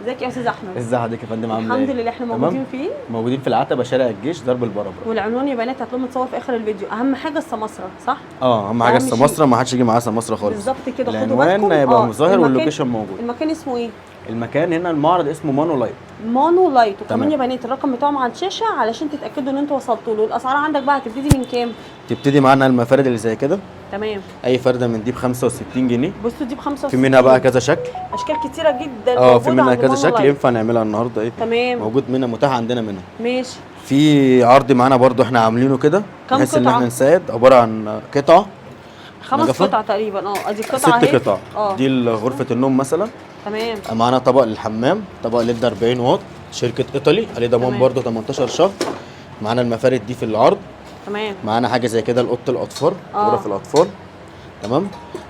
ازيك يا استاذ احمد؟ ازي حضرتك يا فندم، عامل ايه؟ الحمد لله. احنا موجودين فين؟ موجودين في العتبه، شارع الجيش، درب البربره. والعنوان يا بنات هتلاقوه متصور في اخر الفيديو. اهم حاجه السماسره، صح؟ اهم حاجه السماسره، ما حدش يجي معاه سماسره خالص. بالظبط كده. خدوا العنوان بالكم. هيبقى ظاهر واللوكيشن موجود. المكان اسمه ايه؟ المكان هنا المعرض اسمه مانو لايت. مانو لايت. وكمان يا بنات الرقم بتاعهم على الشاشه علشان تتاكدوا ان انتوا وصلتوا له. الاسعار عندك بقى هتبتدي من كام؟ تبتدي معانا المفارد اللي زي كده. تمام. اي فرده من دي ب 65 جنيه. بصوا دي ب 65. في منها بقى كذا شكل، اشكال كتيره جدا. في منها كذا شكل ينفع نعملها النهارده. ايه تمام. موجود منها، متاح عندنا منها. ماشي. في عرض معانا برضو احنا عاملينه كده بحيث ان احنا نساعد. عباره عن قطعه 5 قطع تقريبا. ادي قطعه 6 قطع. دي غرفه النوم مثلا. تمام. معانا طبق للحمام، طبق ليد 40 واط، شركه ايطالي، عليه ضمان برضو 18 شهر. معانا المفارد دي في العرض. تمام. معانا حاجه زي كده لاوضه الاطفال، غرف الاطفال. تمام.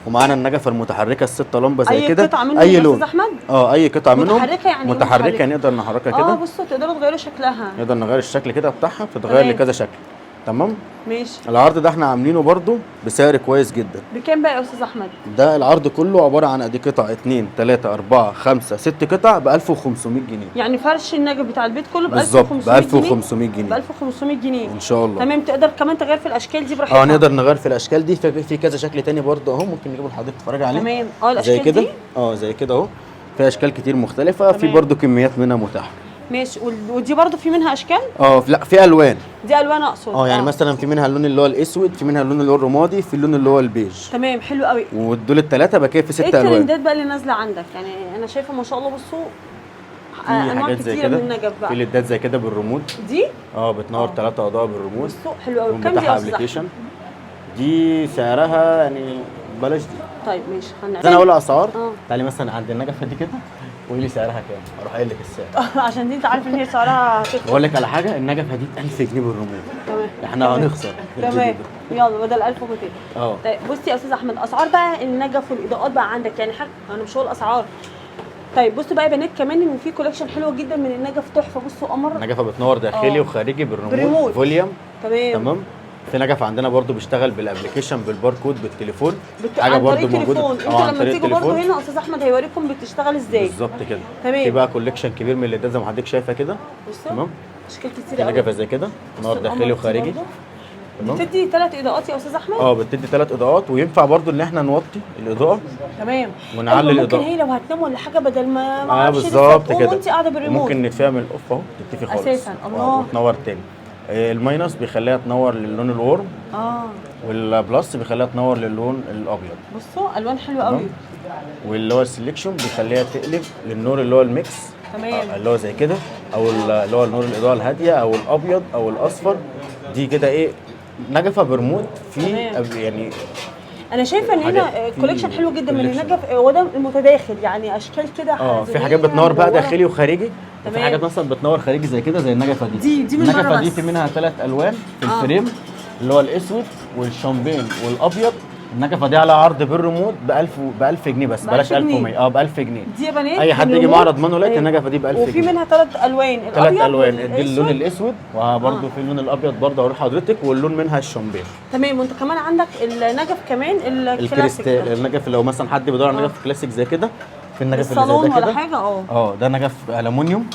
ومعانا النجفه المتحركه الستة لمبه زي كده. اي قطعه منهم يا استاذ احمد؟ اي قطعه منهم متحركه. يعني متحركه نقدر نحركها كده. بصوا تقدروا تغيروا شكلها، نقدر نغير الشكل كده بتاعها، فتتغير لكذا شكل. تمام. ماشي. العرض ده احنا عاملينه برضو بسعر كويس جدا. بكام بقى يا استاذ احمد؟ ده العرض كله عباره عن ادي قطع 2 3 4 5 6 قطع ب 1500 جنيه. يعني فرش النجف بتاع البيت كله ب 1500 بالظبط، ب 1500 جنيه. ب 1500 جنيه ان شاء الله. تمام. تقدر كمان تغير في الاشكال دي براحتك. نقدر نغير في الاشكال دي. في كذا شكل تاني برضو اهو، ممكن نجيبه لحضرتك تتفرج عليه. تمام. الاشكال زي كده دي زي كده اهو. في اشكال كتير مختلفه. في برضو كميات منها متاحه. ماشي. ودي برضو في منها اشكال؟ لا، في الوان. دي الوان اقصد. يعني مثلا في منها اللون اللي هو الاسود، في منها اللون اللي هو الرمادي، في اللون اللي هو البيج. تمام. حلو قوي. ودول الثلاثه بقى في 6 الوان. ايه الترندات بقى اللي نازله عندك؟ يعني انا شايفه ما شاء الله. بصوا انواع كتيره من النجف بقى. في ليدات زي كده بالريموت دي بتنور 3 اضاء بالريموت. بصوا حلو قوي. كام دي ابلكيشن؟ دي سعرها يعني بلاش دي. طيب ماشي. انا اقول اسعار. تعالي مثلا عند النجفه دي كده وقولي لي سعرها كام، اروح قايل لك السعر. عشان دي انت عارف ان هي سعرها هتفرق. بقول لك على حاجه، النجفه دي ب 1000 جنيه بالريموت. تمام. احنا هنخسر. تمام. يلا بدل 1200. طيب بصي يا استاذ احمد، اسعار بقى النجف والاضاءات بقى عندك يعني حاجه، انا مش هقول اسعار. طيب بصوا بقى يا بنات كمان ان في كولكشن حلوه جدا من النجف، تحفه. بصوا قمر. نجفه بتنور داخلي وخارجي بالريموت فوليوم. تمام. في نجف عندنا برضو بيشتغل بالابلكيشن بالباركود بالتليفون. حاجه برضو موجوده. انتوا لما تيجوا برضو هنا استاذ احمد هيوريكم بتشتغل ازاي بالظبط كده. تمام. في بقى كولكشن كبير من الليدات زي ما حضرتك شايفه كده. تمام. اشكال كتير قوي. نجفه زي كده نور داخلي وخارجي. تمام. بتدي 3 اضاءات يا استاذ احمد؟ بتدي 3 اضاءات، وينفع برضو ان احنا نوطي الاضاءه. تمام. ونعلي الاضاءه. ممكن هي لو هتنام ولا حاجه بدل ما اعرفش بالظبط كده وانت قاعده بالريموت ممكن نتفيها من الاوف اهو، تطفي خالص اساسا. الله. وتنور تاني. الماينس بيخليها تنور للون الورم. والبلس بيخليها تنور للون الابيض. بصوا الوان حلوه قوي. واللي هو السلكشن بيخليها تقلب للنور اللي هو الميكس. تمام. اللي هو زي كده، او اللي هو النور الاضاءه الهاديه او الابيض او الاصفر. دي كده نجفه برموت في يعني. انا شايفه ان هنا كوليكشن حلو جدا من النجف. هو ده المتداخل يعني اشكال كده. في حاجات بتنور بقى داخلي وخارجي. وفي حاجات مثلا بتنور خارجي زي كده زي النجفه دي. دي من النجفه دي في منها 3 الوان في الفريم، اللي هو الاسود والشامبين والابيض. النجفه دي على عرض بالريموت ب 1000 جنيه بس، بلاش 1100. ب 1000 جنيه دي يا بنات. اي حد يجي معرض مانولايت النجفه دي ب 1000 جنيه. وفي منها 3 الوان. 3 الوان. دي اللون الاسود، وبرده في اللون الابيض برده هوري حضرتك، واللون منها الشامبين. تمام. وانت كمان عندك النجف كمان الكلاسيك. النجف لو مثلا حد بيدور على نجف كلاسيك زي كده، في النجف اللي زي ده كده ولا حاجه. ده نجف الومنيوم.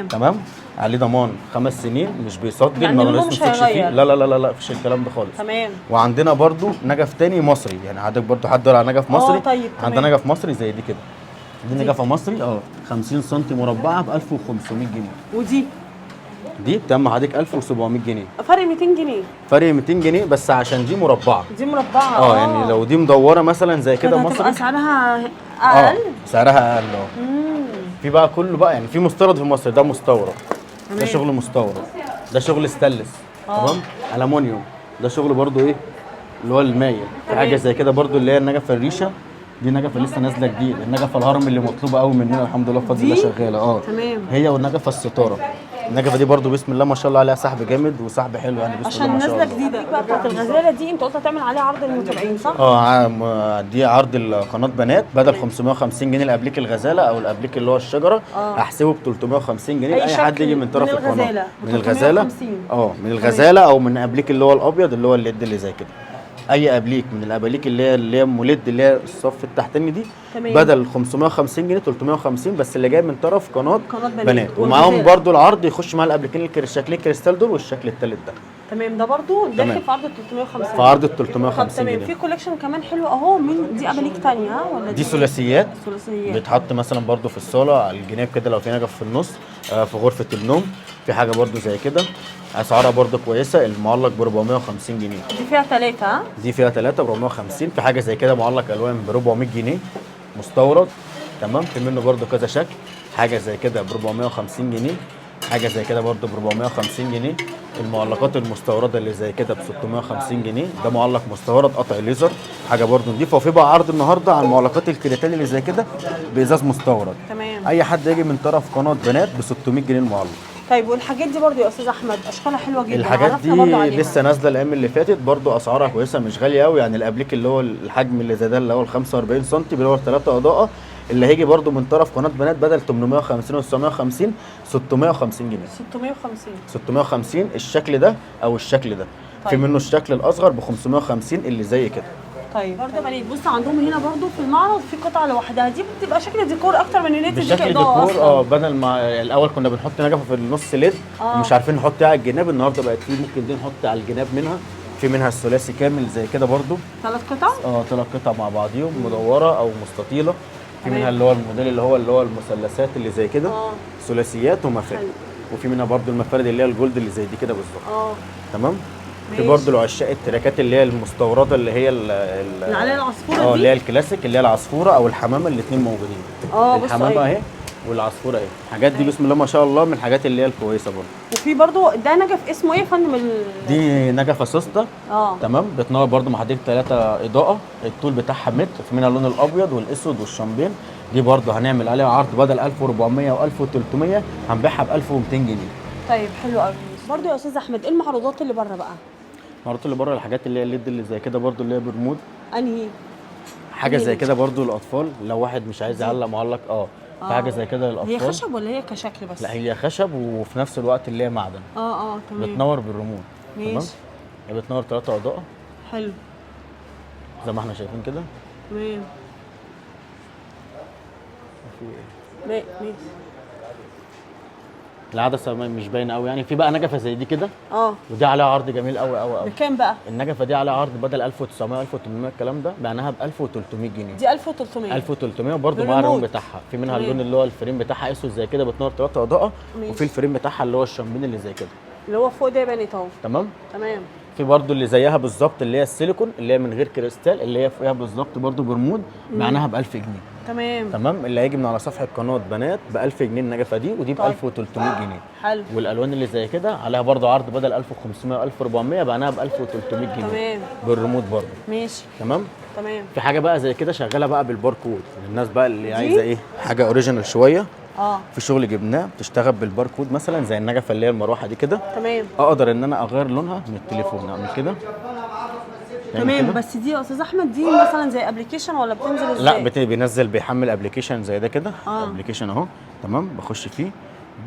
تمام. عليه ضمان 5 سنين، مش بيصدي. يعني لونه مش هيغير. لا مفيش الكلام ده خالص. تمام. وعندنا برضو نجف تاني مصري، يعني حضرتك برضو حد على نجف مصري. طيب. عندنا نجف مصري زي دي كده. دي نجفه مصري 50 سم مربعه ب 1500 جنيه. دي بتم حضرتك 1700 جنيه. فرق 200 جنيه. فرق 200 جنيه بس عشان دي مربعه. دي مربعه. يعني لو دي مدوره مثلا زي كده مصري سعرها اقل. سعرها اقل. في بقى كله بقى يعني في مستورد في مصر، ده مستورد. ده شغل مستورد. ده شغل ستانلس. تمام. الومنيوم. ده شغل برضو اللي هو المايل. في حاجه زي كده برضو اللي هي النجفه الريشه. دي نجفه لسه نازله جديد. النجفه الهرم اللي مطلوبه قوي مننا الحمد لله بفضل الله شغاله. تمام. هي والنجفه الستاره. النجفه دي برضو بسم الله ما شاء الله عليها سحب جامد وسحب حلو يعني بسم الله ما شاء الله. عشان نازله جديده. بتاعت الغزاله دي انت قلت هتعمل عليها عرض للمتابعين صح؟ دي عرض القناه بنات بدل 550 جنيه الابليك الغزاله او الابليك اللي هو الشجره. هحسبه ب 350 جنيه لاي حد يجي من طرف القناه. من الغزاله. من الغزاله او من ابليك اللي هو الابيض اللي هو الليد اللي زي كده. اي ابليك من الاباليك اللي هي مولد اللي هي الصف التحتاني دي، تمام. بدل 550 جنيه 350 بس، اللي جاي من طرف قناه بنات. ومعاهم والغزالة. برضو العرض يخش مع الابليكين الشكلين كريستال دول والشكل الثالث ده. تمام، ده برضو داخل تمام. في عرض ال 350. في عرض ال طب 350 تمام، جنيه. في كوليكشن كمان حلو اهو، من دي اباليك تانية ها ولا دي ثلاثيات ثلاثيات بيتحط مثلا برضو في الصاله على الجناب كده لو في نجف في النص، في غرفه النوم. في حاجه برضو زي كده اسعارها برضو كويسه، المعلق ب 450 جنيه. دي فيها 3 ها؟ دي فيها 3 ب 450. في حاجه زي كده معلق الوان ب 400 جنيه مستورد. تمام. في منه برضو كذا شكل. حاجه زي كده ب 450 جنيه، حاجه زي كده برضو ب 450 جنيه. المعلقات المستورده اللي زي كده ب 650 جنيه. ده معلق مستورد قطع ليزر، حاجه برضو نضيفه. وفي بقى عرض النهارده على المعلقات الكريتال اللي زي كده بازاز مستورد. تمام. اي حد يجي من طرف قناه بنات ب 600 جنيه المعلق. طيب والحاجات دي برضو يا استاذ احمد اشكالها حلوه جدا، الحاجات عرفنا دي برضو عليها. لسه نازله الايام اللي فاتت، برضو اسعارها كويسه مش غاليه قوي. يعني الابليك اللي هو الحجم اللي زي ده اللي هو ال 45 سم اللي هو 3 اضاءه، اللي هيجي برضو من طرف قناه بنات بدل 850 و 950 650 جنيه. 650. 650 الشكل ده او الشكل ده. طيب. في منه الشكل الاصغر ب 550 اللي زي كده. طيب برضه بنات بص عندهم هنا برضه في المعرض في قطعه لوحدها، دي بتبقى شكل ديكور اكتر من ان هي تديك بشكل اضاءه ديكور. اصلا. بدل ما الاول كنا بنحط نجفه في النص ليد ومش عارفين نحط على الجناب، النهارده بقت في ممكن دي نحط على الجناب منها. في منها الثلاثي كامل زي كده برضو. 3 قطع؟ 3 قطع مع بعضيهم، مدوره او مستطيله. في منها اللي هو الموديل اللي هو المثلثات اللي زي كده، ثلاثيات ومفارد. وفي منها برضو المفارد اللي هي الجولد اللي زي دي كده بالظبط. تمام. في برضو العشاق التراكات اللي هي المستورده اللي هي اللي عليها العصفوره دي، اللي هي الكلاسيك اللي هي العصفوره او الحمامه، الاثنين موجودين. الحمامه اهي والعصفوره اهي. الحاجات دي بسم الله ما شاء الله من الحاجات اللي هي الكويسه برضو. وفي برضو ده نجف اسمه ايه يا فندم؟ دي نجفه سوسته. تمام. بتنور برضو مع حضرتك 3 اضاءه، الطول بتاعها متر. في منها اللون الابيض والاسود والشامبين. دي برضو هنعمل عليها عرض بدل 1400 و 1300 هنبيعها ب 1200 جنيه. طيب حلو قوي. برضو يا استاذ احمد ايه المعروضات اللي بره بقى؟ المعروضات اللي بره الحاجات اللي هي الليد اللي زي كده برضو اللي هي برمود. انهي حاجه زي كده برضو للاطفال لو واحد مش عايز يعلق معلق. في حاجه زي كده للاطفال. هي خشب ولا هي كشكل بس؟ لا هي خشب وفي نفس الوقت اللي هي معدن. تمام. بتنور بالرمود. ماشي. هي بتنور 3 اضاءه. حلو. زي ما احنا شايفين كده. تمام. ماشي. العدسه مش باينه قوي يعني. في بقى نجفه زي دي كده. ودي عليها عرض جميل قوي قوي قوي. بكام بقى؟ النجفه دي عليها عرض بدل 1900 1800 الكلام ده بعناها ب 1300 جنيه. دي 1300. 1300 وبرده مع الريم بتاعها. في منها اللون اللي هو الفريم بتاعها اسود زي كده بتنور 3 اضاءه. وفي الفريم بتاعها اللي هو الشامبين اللي زي كده اللي هو فوق ده بانت اهو. تمام. تمام. في برضو اللي زيها بالظبط اللي هي السيليكون اللي هي من غير كريستال اللي هي فيها بالظبط برضو برمود معناها ب 1000 جنيه. تمام. اللي هيجي من على صفحه قناه بنات ب 1000 جنيه النجفه دي، ودي ب 1300 جنيه. حلو. والالوان اللي زي كده عليها برضو عرض بدل 1500 و 1400 معناها ب 1300 جنيه. تمام. بالرمود برضو. ماشي. تمام. في حاجه بقى زي كده شغاله بقى بالباركود للناس بقى اللي عايزه ايه حاجه اوريجينال شويه. في شغل جبناه بتشتغل بالباركود مثلا زي النجفه اللي هي المروحه دي كده. تمام. اقدر ان انا اغير لونها من التليفون اعمل كده. تمام. بس دي يا استاذ احمد دي مثلا زي ابلكيشن ولا بتنزل ازاي؟ لا بينزل بيحمل ابلكيشن زي ده كده. ابلكيشن اهو. تمام. بخش فيه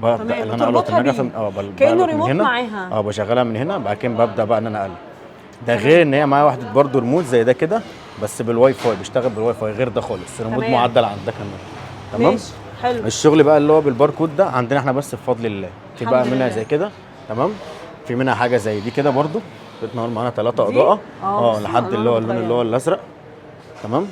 ببدا ان انا القط النجفه كانه ريموت معاها. بشغلها من هنا. بعد كده ببدا بقى ان انا اقلب. ده غير ان هي معايا واحده برده ريموت زي ده كده بس بالواي فاي، بيشتغل بالواي فاي غير ده خالص. ريموت معدل عن ده كمان. تمام. ماشي. حلو. الشغل بقى اللي هو بالباركود ده عندنا احنا بس بفضل الله. في بقى منها زي كده. تمام. في منها حاجه زي دي كده برده بتنور معانا 3 اضاءه. لحد اللي هو اللون اللي هو الازرق. تمام.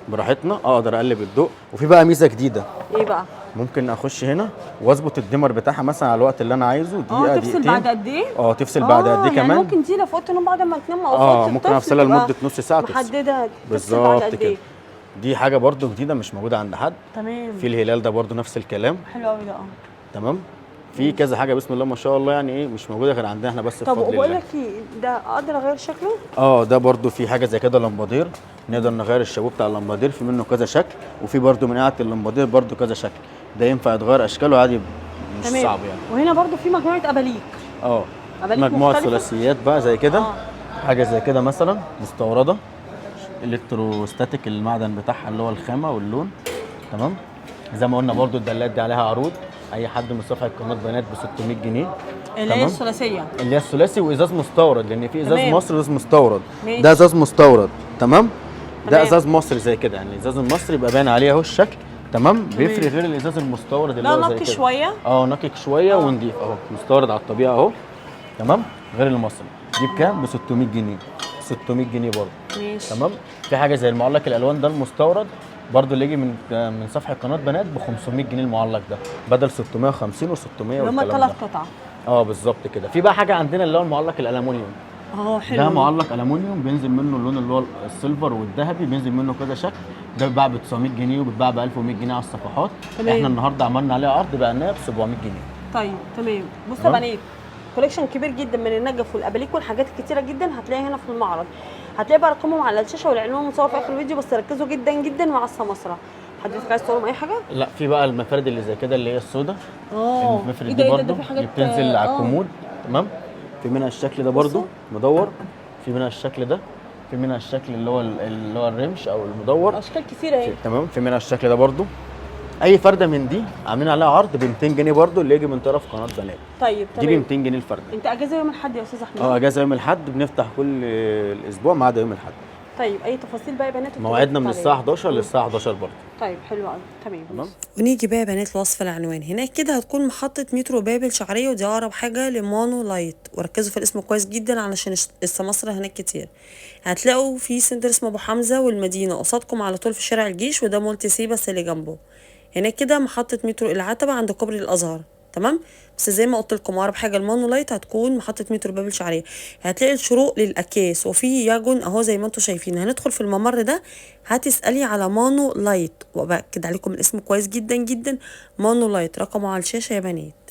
براحتنا اقدر اقلب الضوء. وفي بقى ميزه جديده. ايه بقى؟ ممكن اخش هنا واظبط الديمر بتاعها مثلا على الوقت اللي انا عايزه. دقيقه تفصل بعد قد ايه؟ تفصل بعد قد ايه كمان. يعني ممكن دي لو في اوضه النوم بعد ما تنام او ممكن افصلها لمده نص ساعه محدده بالظبط كده. دي حاجه برده جديده مش موجوده عند حد. تمام. في الهلال ده برده نفس الكلام. حلو قوي ده. تمام. في كذا حاجه بسم الله ما شاء الله يعني ايه مش موجوده غير عندنا احنا بس بفضل الله. طب بقول لك ده اقدر اغير شكله؟ ده برده في حاجه زي كده لمبادير نقدر نغير الشابوه بتاع اللمبادير. في منه كذا شكل. وفي برده من قاعه اللمبادير برده كذا شكل. ده ينفع يتغير اشكاله عادي مش صعب يعني. وهنا برده في مجموعه اباليك. مجموعه ثلاثيات بقى زي كده. حاجه زي كده مثلا مستورده الكتروستاتيك المعدن بتاعها اللي هو الخامه واللون. تمام. زي ما قلنا برضو الدلات دي عليها عروض، اي حد من صفحه قناه بنات ب 600 جنيه، اللي هي الثلاثيه، اللي هي الثلاثي، وازاز مستورد، لان في ازاز تمام. مصري وازاز مستورد. ماشي. ده ازاز مستورد، تمام. ده تمام. ازاز مصري زي كده، يعني الازاز المصري يبقى باين عليه اهو الشكل، تمام. بيفرق غير الازاز المستورد اللي لا هو زي نقي كده. شويه، نقي شويه ونضيف اهو، مستورد على الطبيعه اهو، تمام. غير المصري دي بكام؟ ب 600 جنيه. 600 جنيه برضه، ماشي. تمام. في حاجه زي المعلق الالوان ده المستورد برضه، اللي يجي من صفحه قناه بنات ب 500 جنيه المعلق ده، بدل 650 و600 اللي هم والكلام ثلاث ده. قطع. بالظبط كده. في بقى حاجه عندنا اللي هو المعلق الالومنيوم. حلو. ده معلق الومنيوم بينزل منه اللون اللي هو السيلفر والذهبي، بينزل منه كذا شكل. ده بيتباع ب 900 جنيه وبيتباع ب 1100 جنيه على الصفحات. تمام. احنا النهارده عملنا عليه عرض بقى ب 700 جنيه. طيب تمام. بص يا بنات، كوليكشن كبير جدا من النجف والاباليك والحاجات الكتيره جدا هتلاقيها هنا في المعرض. هتلاقي بقى رقمهم على الشاشه والعنوان مصور في اخر الفيديو، بس ركزوا جدا جدا مع السماسره. حضرتك عايز تقول لهم اي حاجه؟ لا، في بقى المفارد اللي زي كده اللي هي السوداء. المفرد إيه دي ده برضه في حاجات بتنزل على الكومود، تمام. في منها الشكل ده برضه مدور، في منها الشكل ده، في منها الشكل اللي هو الرمش او المدور، اشكال كتيره اهي، تمام. في منها الشكل ده برضه. اي فرده من دي عاملين عليها عرض ب 200 جنيه برضه، اللي يجي من طرف قناه بنات. طيب دي ب تمام. 200 جنيه الفرده. انت اجازه يوم الاحد يا استاذ احمد؟ اجازه يوم الاحد، بنفتح كل الاسبوع ما عدا يوم الاحد. طيب اي تفاصيل بقى يا بنات؟ موعدنا من الساعه 11 للساعه 11 برضه. طيب حلو قوي، تمام. ونيجي بقى يا بنات لوصف العنوان. هناك كده هتكون محطة مترو بابل شعرية، ودي أقرب حاجة لمانو لايت، وركزوا في الاسم كويس جدا علشان السماسرة هناك كتير. هتلاقوا في سنتر اسمه أبو حمزة والمدينة قصادكم على طول في شارع الجيش، وده مول سيبس اللي جنبه. هناك كده محطة مترو العتبة عند كوبري الأزهر، تمام. بس زي ما قلت لكم اقرب حاجه المانو لايت هتكون محطه مترو باب الشعريه. هتلاقي الشروق للاكياس وفي ياجون اهو زي ما انتم شايفين. هندخل في الممر ده هتسالي على مانو لايت، وباكد عليكم الاسم كويس جدا جدا، مانو لايت. رقمه على الشاشه يا بنات.